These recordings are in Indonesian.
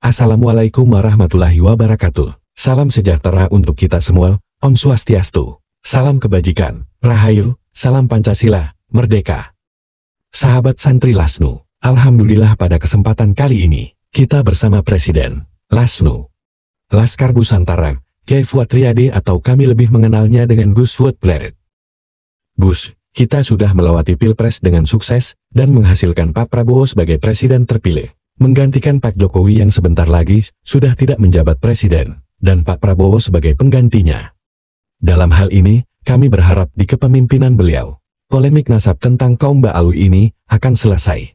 Assalamualaikum warahmatullahi wabarakatuh. Salam sejahtera untuk kita semua, Om Swastiastu. Salam kebajikan, Rahayu, salam Pancasila, Merdeka. Sahabat santri Lasnu, Alhamdulillah pada kesempatan kali ini, kita bersama Presiden, Lasnu. Laskar Busantara, Kiai Fuad Riyadi atau kami lebih mengenalnya dengan Gus Fuad Blaret. Gus, kita sudah melewati Pilpres dengan sukses, dan menghasilkan Pak Prabowo sebagai Presiden terpilih. Menggantikan Pak Jokowi yang sebentar lagi sudah tidak menjabat presiden, dan Pak Prabowo sebagai penggantinya. Dalam hal ini, kami berharap di kepemimpinan beliau, polemik nasab tentang kaum Ba'alu ini akan selesai.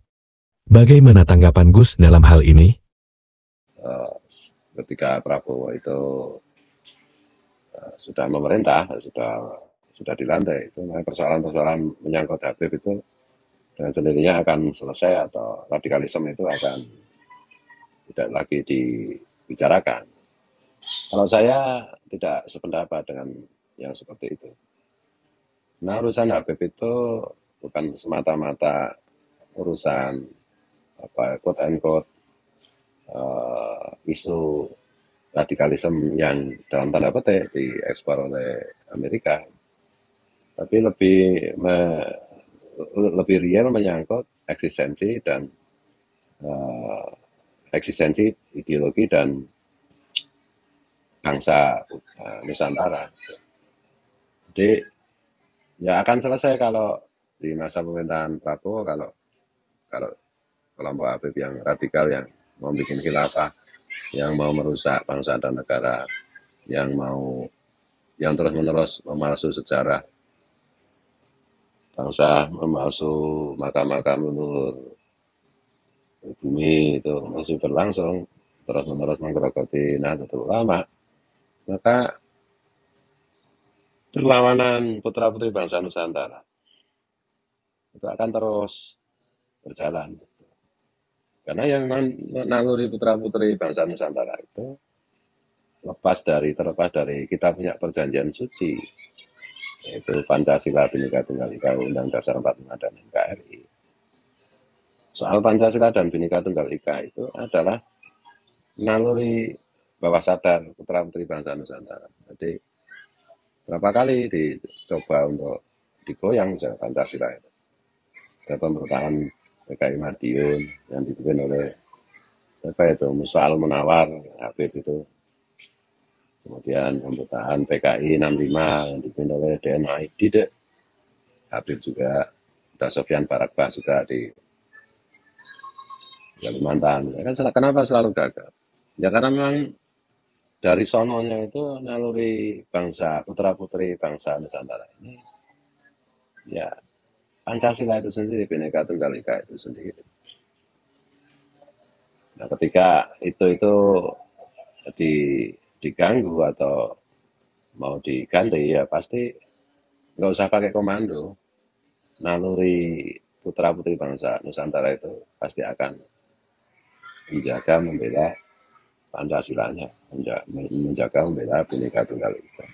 Bagaimana tanggapan Gus dalam hal ini? Ketika Prabowo itu sudah memerintah, sudah dilantik, itu persoalan-persoalan menyangkut Habib itu dengan sendirinya akan selesai atau radikalisme itu akan tidak lagi dibicarakan. Kalau saya tidak sependapat dengan yang seperti itu. Nah, urusan Habib itu bukan semata-mata urusan quote unquote isu radikalisme yang dalam tanda petik diekspor oleh Amerika, tapi lebih real menyangkut eksistensi dan eksistensi ideologi dan bangsa Nusantara. Jadi ya akan selesai kalau di masa pemerintahan Prabowo, kalau kelompok Habib yang radikal yang mau bikin khilafah, yang mau merusak bangsa dan negara, yang terus-menerus memalsu sejarah bangsa, memalsu makam-makam leluhur bumi itu masih berlangsung, terus-menerus menggerogoti Nahdlatul Ulama, maka perlawanan putra-putri bangsa Nusantara itu akan terus berjalan. Karena yang naluri putra-putri bangsa Nusantara itu terlepas dari kita punya perjanjian suci, yaitu Pancasila, Bhinneka Tunggal Ika, Undang Dasar 45 dan NKRI. Soal Pancasila dan Bhinneka Tunggal Ika itu adalah naluri bawah sadar putra-putri bangsa Nusantara. Jadi berapa kali dicoba untuk digoyang misalnya Pancasila itu. Ada pemerintahan PKI Madiun yang dipimpin oleh Musa Al-Munawar, Habib itu. Kemudian pemerintahan PKI 65 yang dipimpin oleh DNA Didek, Habib juga. Ada Sofyan Barakbah juga di Kalimantan. Ya kan, kenapa selalu gagal? Ya karena memang dari sononya itu naluri bangsa, putra-putri bangsa Nusantara ini, ya Pancasila itu sendiri, Bhinneka Tunggal Ika itu sendiri. Nah, ketika itu diganggu atau mau diganti, ya pasti nggak usah pakai komando. Naluri putra-putri bangsa Nusantara itu pasti akan menjaga, membela Pancasilanya, menjaga, membela Bhinneka Tunggal Ika.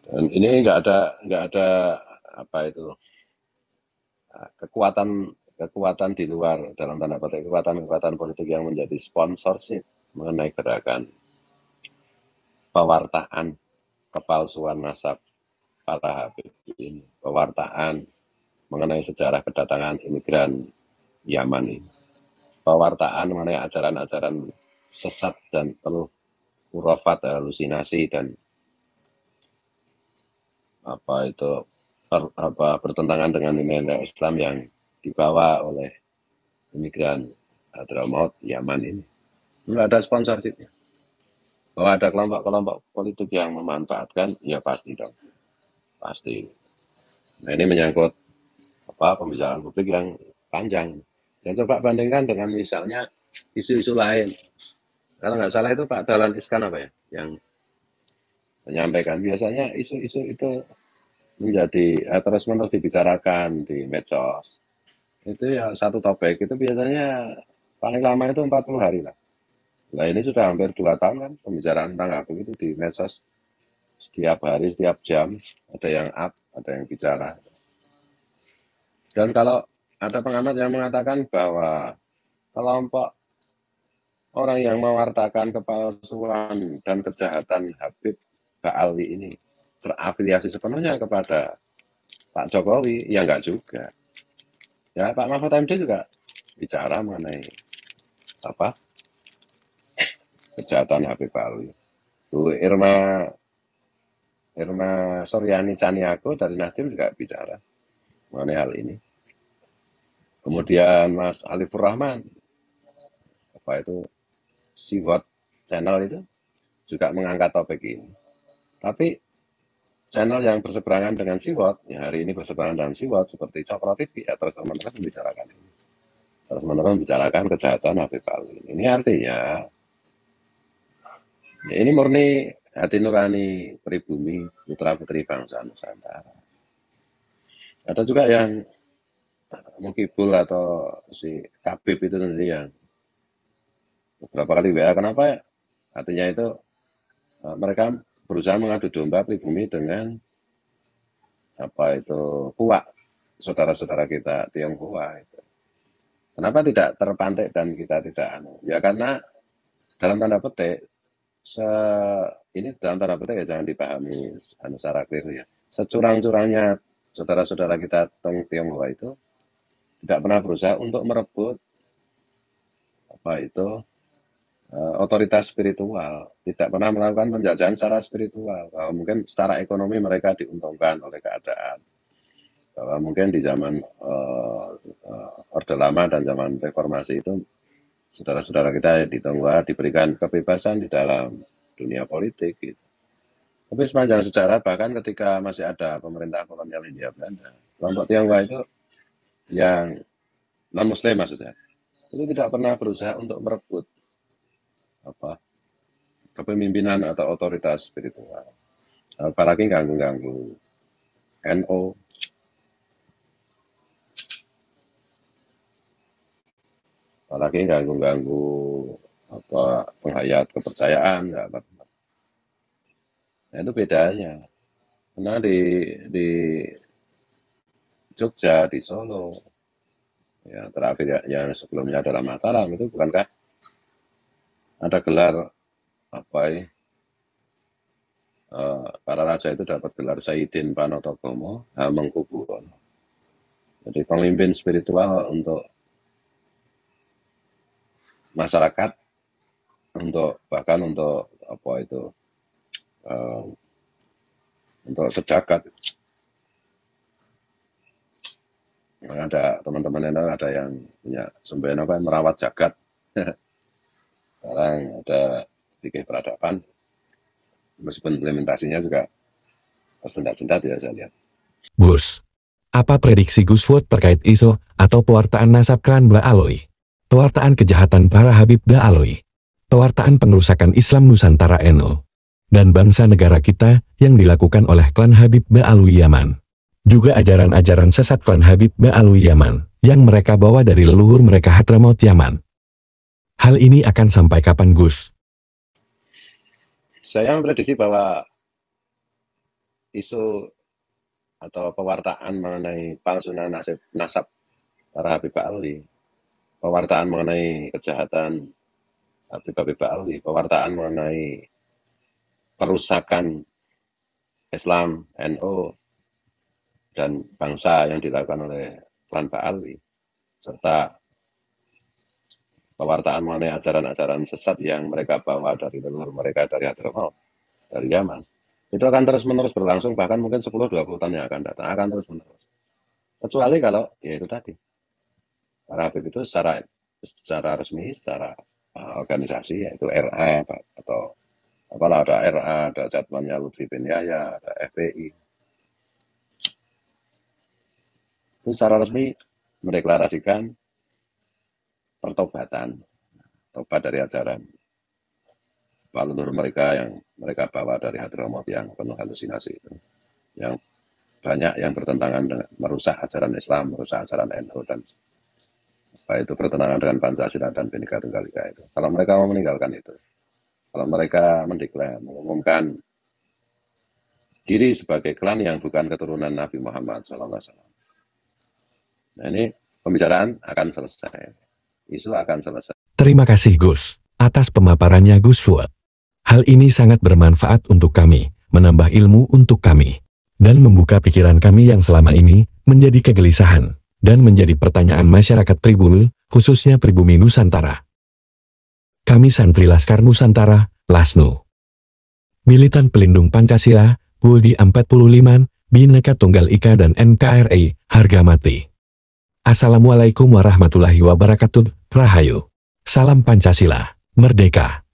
Dan ini nggak ada apa itu kekuatan di luar, dalam tanda petik kekuatan politik yang menjadi sponsorship mengenai gerakan pewartaan kepalsuan nasab para Habib ini, pewartaan mengenai sejarah kedatangan imigran Yaman ini, pewartaan mengenai ajaran-ajaran sesat dan penuh khurafat, halusinasi dan bertentangan dengan nilai Islam yang dibawa oleh imigran Hadramaut Yaman ini. Nggak ada sponsorshipnya. Bahwa ada kelompok-kelompok politik yang memanfaatkan, ya pasti dong. Pasti. Nah, ini menyangkut pembicaraan publik yang panjang. Dan coba bandingkan dengan misalnya isu-isu lain. Kalau nggak salah itu Pak Dahlan Iskan yang menyampaikan. Biasanya isu-isu itu menjadi terus-menerus dibicarakan di medsos. Itu ya satu topik itu biasanya paling lama itu 40 hari lah. Nah ini sudah hampir 2 tahun kan pembicaraan tentang Habib itu di medsos. Setiap hari, setiap jam ada yang up, ada yang bicara. Dan kalau ada pengamat yang mengatakan bahwa kelompok orang yang mewartakan kepalsuan dan kejahatan Habib Ba'alwi ini terafiliasi sepenuhnya kepada Pak Jokowi? Ya enggak juga. Ya Pak Mahfud MD juga bicara mengenai apa kejahatan Habib Ba'alwi. Bu Irma Suryani Caniago dari Nasdem juga bicara mengenai hal ini. Kemudian Mas Alifur Rahman, apa itu, Siwot Channel itu juga mengangkat topik ini. Tapi channel yang berseberangan dengan Siwot, ya hari ini berseberangan dengan Siwot seperti Cokro TV, ya terus-menerus membicarakan ini. Terus-menerus membicarakan kejahatan Habib Ba'alwi. Ini artinya, ya ini murni hati nurani pribumi, putra-putri bangsa Nusantara. Ada juga yang Mukibul atau si Kabib itu nanti yang beberapa kali WA, kenapa ya? Artinya itu mereka berusaha mengadu domba pribumi dengan apa itu Puak, saudara-saudara kita Tionghoa itu. Kenapa tidak terpantik dan kita tidak ya karena dalam tanda petik ini dalam tanda petik ya jangan dipahami secara keliru ya. Securang-curangnya saudara-saudara kita Tionghoa itu tidak pernah berusaha untuk merebut apa itu otoritas spiritual, tidak pernah melakukan penjajahan secara spiritual. Bahwa mungkin secara ekonomi mereka diuntungkan oleh keadaan. Bahwa mungkin di zaman Orde Lama dan zaman Reformasi itu saudara-saudara kita di Tionghoa diberikan kebebasan di dalam dunia politik. Gitu. Tapi sepanjang sejarah bahkan ketika masih ada pemerintah kolonial Hindia Belanda, kelompok Tionghoa itu yang non Muslim maksudnya, itu tidak pernah berusaha untuk merebut apa kepemimpinan atau otoritas spiritual. Apalagi ganggu-ganggu NO, apalagi ganggu-ganggu apa penghayat kepercayaan, nggak apa. Nah, itu bedanya. Karena di Jogja, di Solo, ya terakhir ya, yang sebelumnya adalah Mataram itu bukankah ada gelar apa ya? Para raja itu dapat gelar Sayyidin Panotogomo Hamengkubuwono. Jadi pemimpin spiritual untuk masyarakat, untuk bahkan untuk apa itu untuk sejagat. Ada teman-teman yang ada yang punya semboyan apa merawat jagat. Sekarang ada fikih peradaban, meskipun implementasinya juga tersendat-sendat ya saya lihat. Gus, apa prediksi Gus Fuad terkait isu atau pewartaan nasab klan Ba'alwi? Pewartaan kejahatan para Habib Ba'alwi? Pewartaan pengerusakan Islam Nusantara NU dan bangsa negara kita yang dilakukan oleh klan Habib Ba'alwi Yaman. Juga ajaran-ajaran sesat klan Habib Ba'alwi Yaman yang mereka bawa dari leluhur mereka Hadramaut Yaman. Hal ini akan sampai kapan, Gus? Saya memprediksi bahwa isu atau pewartaan mengenai palsunan nasab para Habib Ba'alwi, pewartaan mengenai kejahatan Habib Ba'alwi, pewartaan mengenai perusakan Islam, NU, dan bangsa yang dilakukan oleh klan Ba'alwi, serta pewartaan mengenai ajaran-ajaran sesat yang mereka bawa dari leluhur mereka dari Hadramaut, dari Yaman. Itu akan terus-menerus berlangsung, bahkan mungkin 10-20 tahun yang akan datang, akan terus-menerus. Kecuali kalau, ya itu tadi, para Habib itu secara resmi, secara organisasi, yaitu RA, atau apalah ada RA, ada jadwalnya Lutfi bin Yahya, ada FPI. Itu secara resmi mendeklarasikan pertobatan, tobat dari ajaran leluhur mereka yang mereka bawa dari Hadramaut yang penuh halusinasi itu, yang banyak yang bertentangan dengan merusak ajaran Islam, merusak ajaran NU, dan apa itu bertentangan dengan Pancasila dan Bhinneka Tunggal Ika itu. Kalau mereka mau meninggalkan itu, kalau mereka mengumumkan diri sebagai klan yang bukan keturunan Nabi Muhammad SAW, nah ini pembicaraan akan selesai, isu akan selesai. Terima kasih, Gus. atas pemaparannya Gus Fuad. Hal ini sangat bermanfaat untuk kami, menambah ilmu untuk kami, dan membuka pikiran kami yang selama ini menjadi kegelisahan, dan menjadi pertanyaan masyarakat Tribul, khususnya pribumi Nusantara. Kami Santri Laskar Nusantara, LASNU. Militan pelindung Pancasila, UUD 45, Bhinneka Tunggal Ika dan NKRI, harga mati. Assalamualaikum warahmatullahi wabarakatuh, Rahayu. Salam Pancasila, Merdeka.